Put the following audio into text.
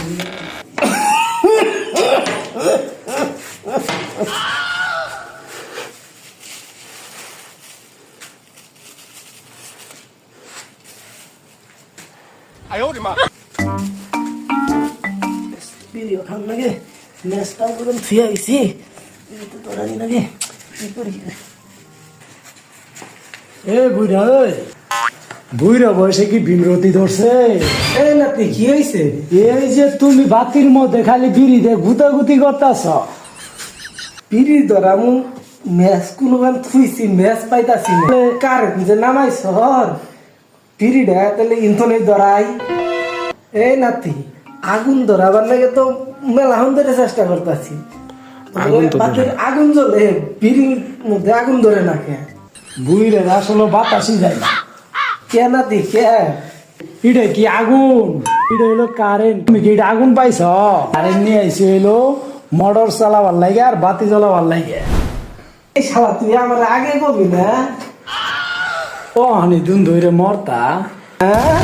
哎呦我的妈！Video খান নাকি next time করে থুয়ে আইছি তোরা নি নাকি কি করি এ বুইরা ওই বুইরা বয়সে কি বিমরতি ধরছে? এই নাতি কি হইছে? এই যে তুমি বাতির মধ্যে খালি বিড়ি দিয়ে গুতাগুতি করতাছ। বিড়ি ধরামু ম্যাচ কোনখান থুইছি ম্যাচ পাইতাছি না কার যে নামাই শহর বিড়ি ডা তাহলে ইন্থনে ধরাই। এই নাতি আগুন ধরাবার লাগে তো মেলাহন ধরে চেষ্টা করতেছি। আগুন জ্বলে বিড়ির মধ্যে আগুন ধরে না কে? বুইরা আসলে বাতাসি যায় না। কে নাতি কে? এটা কি আগুন? এটা হলো কারেন্ট। তুমি কি এটা আগুন পাইছ? কারেন্ট নিয়ে আইসি হইলো মোটর চালাবার লাগে আর বাতি জ্বলাবার লাগে। এই শালা তুই আমার আগে কবি না? ও হানি দুন ধরে মরতা। হ্যাঁ